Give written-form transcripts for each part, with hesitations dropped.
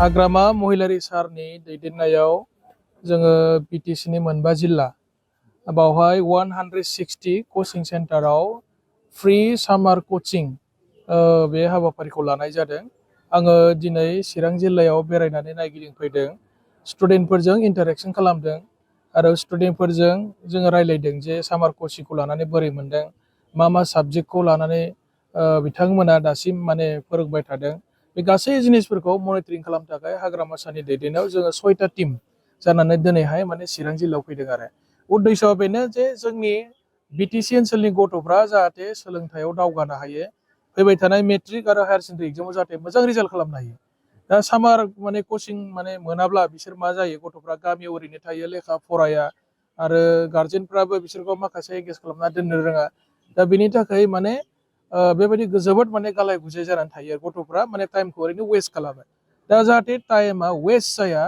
हाग्रामा महिलारि सारनि दैदेननायाव जोङो बिटिसिनि मोनबा जिल्ला बावहाय 160 कचिं सेन्टाराव फ्रि सामार कचिं बे हाबाफारिखौ लानाय जादों। आङो दिनै चिरां जिल्लायाव बेरायनानै नायगिदिंफैदों, स्टुडेन्टफोरजों इन्टारेक्शन खालामदों आरो स्टुडेन्टफोरजों जोङो रायलायदों जे सामार कचिंखौ लानानै बोरै मोनदों, मा साबजेक्टखौ लानानै बिथांमोना दासिम माने फोरोंबाय थादों। बे गासै जिनिसफोरखौ मनिटरिं खालामनो थाखाय हाग्रामा सारनि दैदेननायाव जोङो 6टा टीम जानानै दिनैहाय माने चिरां जिल्लायाव फैदों आरो। उद्देश्यआ बेनो जे जोंनि बिटिसि ओनसोलनि गथ'फ्रा जाहाथे सोलोंथाइयाव दावगानो हायो, फैबाय थानाय मेट्रिक आरो हायार सेकेन्डारि एग्जामाव जाहाथे मोजां रिजाल्ट खालामनो हायो। दा सामार माने कचिं माने मोनाब्ला बिसोर मा जायो, गथ'फ्रा गामियाव ओरैनो थायो, लेखा फराया आरो गार्जेनफ्राबो बिसोरखौ माखासे एंगेज खालामना दोननो रोङा। दा बेनि थाखाय माने बेबायदि जोबोद माने गालाय गुजाय जानानै थायो, गथ'फ्रा माने टाइमखौ ओरैनो वेस्ट खालामो। दा जाहाथे टाइमा वेस्ट जाया,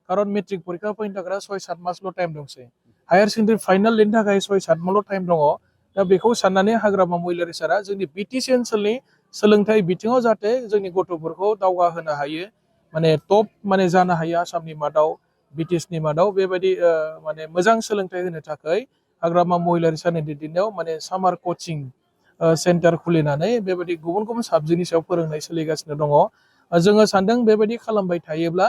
खारन मेट्रिक परिखा फैनो थाखाय 6-7 मासल' टाइम दंसै, हायार सेकेन्डारि फाइनाल लिरनो थाखाय 6-7 मासल' टाइम दङ। दा बेखौ साननानै हाग्रामा महिलारि सारा जोंनि बिटिसि ओनसोलनि सोलोंथाइ बिथिङाव जाहाथे जोंनि गथ'फोरखौ दावगाहोनो हायो, माने टप माने जानो हायो आसामनि मादाव, बिटिसिनि मादाव बेबायदि माने मोजां सोलोंथाइ होनो थाखाय हाग्रामा महिलारि सारनि दैदेननायाव माने सामार कचिं सेन्टार खुलिनानै बेबायदि गुबुन गुबुन साबजेक्टनि सायाव फोरोंनाय सोलिगासिनो दङ। जोङो सानदों बेबायदि खालामबाय थायोब्ला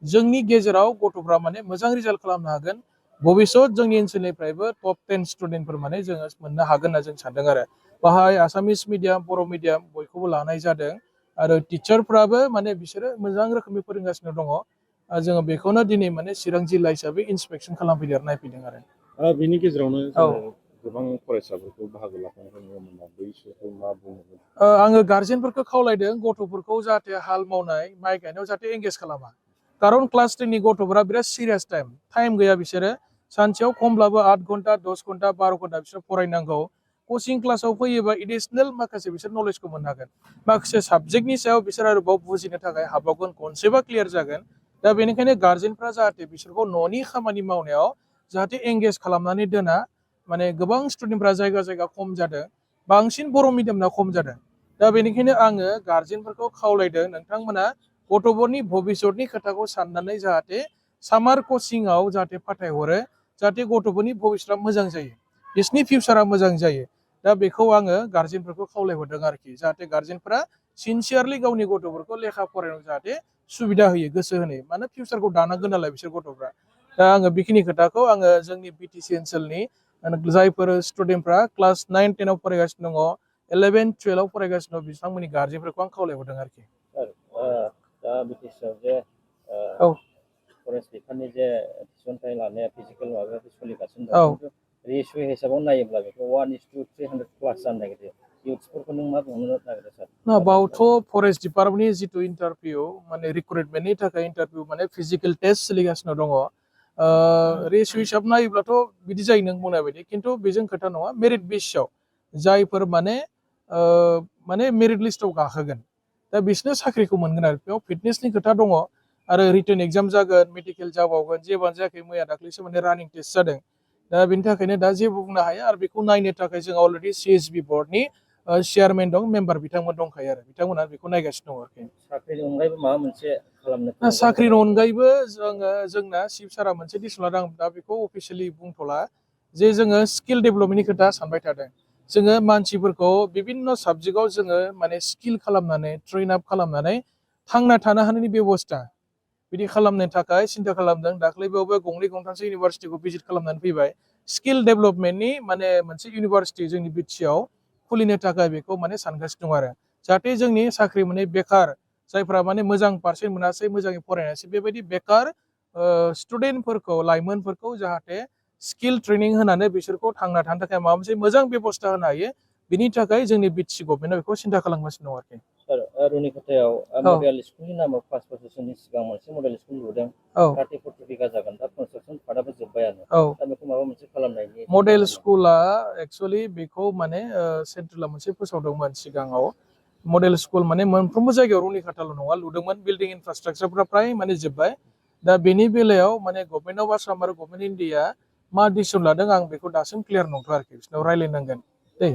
जोंनि गेजेराव गथ'फ्रा माने मोजां रिजाल्ट खालामनो हागोन, भबिष्यत जोंनि ओनसोलनिफ्रायबो टप 10 स्टुडेन्टफोर माने जोङो मोननो हागोन होनना जों सानदों आरो। बाहाय आसामिस मिडियाम, बर' मिडियाम बयखौबो लानाय जादों आरो टिचारफ्राबो माने बिसोरो मोजां रोखोमनि फोरोंगासिनो दङ। जोङो बेखौनो दिनै माने चिरां जिल्ला हिसाबै इन्सपेक्सन खालामफैदों आरो नायफैदों आरो। बिनि गेजेरावनो जोङो गोबां फरायसाफोरखौ बाहागो लाफानायखौ नुनो मोनदों, बैसोरखौ मा बुङो? आङो गार्जेनफोरखौ खावलायदों गथ'फोरखौ जाहाथे हाल मावनाय, माइ गायनायाव जाहाथे एंगेज खालामा। खारन क्लास 10नि गथ'फोरा बिराद सिरियास टाइम गैया बिसोरो। सानसेयाव खमब्लाबो 8 घन्टा, 10 घन्टा, 12 घन्टा बिसोर फरायनांगौ। कचिं क्लासाव फैयोबा एडिसनेल माखासे बिसोर नलेजखौ मोननो हागोन। माखासे साबजेक्टनि सायाव बिसोर आरोबाव बुजिनो थाखाय हाबावगोन, कनसेप्टआ क्लियार जागोन। दा बेनिखायनो गार्जेनफ्रा जाहाथे बिसोरखौ न'नि खामानि मावनायाव जाहाथे एंगेज खालामनानै दोना। माने गोबां स्टुडेन्टफ्रा जायगा जायगा खम जादों, बांसिन बर' मिडियामना खम जादों। दा बेनिखायनो आङो गार्जेनफोरखौ खावलायदों, नोंथांमोना गथ'फोरनि भबिष्यतनि खोथाखौ साननानै जाहाथे सामार कचिंआव जाहाथे फाथायहरो, जाहाथे गथ'फोरनि भबिष्यतआ मोजां जायो, बिसोरनि फिउचारा मोजां जायो। दा बेखौ आङो गार्जेनफोरखौ खावलायहरदों आरोखि, जाहाथे गार्जेनफ्रा सिनसियारलि गावनि गथ'फोरखौ लेखा फरायनायाव जाहाथे सुबिदा होयो, गोसो होनो, माने फिउचारखौ दानांगोन नालाय बिसोर गथ'फ्रा। दा आङो बेखिनि खोथाखौ आङो जोंनि बिटिसि ओनसोलनि जायफोर स्टुडेन्टफ्रा क्लास 9-10आव फरायगासिनो दङ, 11-12आव फरायगासिनो दं, बिथांमोननि गार्जेनफोरखौ आं खावलायहरदों आरोखि। दा बिटिसिआव जे फरेस्ट बिफाननि जे थिसनथाइ लानाया फिजिकेल माबायाव सोलिगासिनो दं, रेसिय' हिसाबाव नायोब्ला बेखौ 1:300 प्लास जानो नागिरदों। इउथ्सफोरखौ नों मा बुंनो नागिरो सार? बावथ' फरेस्ट डिपार्टमेन्टनि जिथु इन्टारभिउ, माने रिक्रुटमेन्टनि थाखाय इन्टारभिउ, माने फिजिकेल टेस्ट सोलिगासिनो दङ। रेसिय' हिसाब नायोब्लाथ' बिदि जायो नों बुंनाय बायदि, खिन्थु बेजों खोथा नङा, मेरिट बेसिसआव जायफोर माने मेरिट लिस्टआव गाखोगोन, दा बिसोरनो साख्रिखौ मोनगोन आरो। बेयाव फिटनेसनि खोथा दङ आरो रिटेन एग्जाम जागोन, मेडिकेल जाबावगोन, जेबानो जायाखै मैया दाख्लैसो माने रानिं टेस्ट जादों। दा बेनि थाखायनो दा जेबो बुंनो हाया आरो। बेखौ नायनो थाखाय जों अलरेडि CSB बर्डनि चेयारमेन दं, मेम्बार बिथांमोन दंखायो आरो, बिथांमोना बेखौ नायगासिनो दं आरोखि। साख्रिनि अनगायैबो माबा मोनसे खालामनो? साख्रिनि अनगायैबो जोंना चिफ सारा मोनसे डिसिसन लादों, आं दा बेखौ अफिसियेलि बुंथ'ला, जे जोङो स्किल डेभेलपमेन्टनि खोथा सानबाय थादों। जोङो मानसिफोरखौ बिभिन्न साबजेक्टआव जोङो माने स्किल खालामनानै, ट्रेन आप खालामनानै थांना थानो हानायनि बेबस्था बिदि खालामनो थाखाय सिन्था खालामदों। दाख्लै बेयावबो गंनै गंथामसो इउनिभारसिटिखौ भिजिट खालामनानै फैबाय। स्किल डेभेलपमेन्टनि माने मोनसे इउनिभारसिटि जोंनि बिटिसिआव खुलिनो थाखाय बेखौ माने सानगासिनो दं आरो, जाहाथे जोंनि साख्रि मोनै बेखार जायफ्रा माने मोजां पारसेन्ट मोनासै, मोजाङै फरायनासै, बेबायदि बेकार स्टुडेन्टफोरखौ, लाइमोनफोरखौ जाहाथे स्किल ट्रेनिं होनानै बिसोरखौ थांना थानो थाखाय माबा मोनसे मोजां बेबस्था होनो हायो, बिनि थाखाय जोंनि बिटिसि गभर्नमेन्टआ बेखौ सिन्था खालामगासिनो दं आरोखि। सार, रुनिखाथायाव मडेल स्कुलनि नामाव 5 बोसोरसोनि सिगां मोनसे मडेल स्कुल लुदों, 30-40 बिगा जागोन, दा कनस्ट्राक्सन पार्टआबो जोब्बायानो, दा बेखौ माबा मोनसे खालामनायनि? मडेल स्कुला एक्सुवेलि बेखौ माने सेन्ट्रेला मोनसे फोसावदोंमोन सिगाङाव। मडेल स्कुल माने मोनफ्रोमबो जायगायाव रुनिखाथाल' नङा लुदोंमोन, बिल्डिं इनफ्रास्ट्राक्चारफ्रा फ्राय माने जोब्बाय। दा बेनि बेलायाव माने गभर्नमेन्ट अफ आसाम आरो गभर्नमेन्ट इन्डिया मा डिसिसन लादों, आं बेखौ दासिम क्लियार नंथ'आ आरोखि, बिसोरनाव रायज्लायनांगोन दै।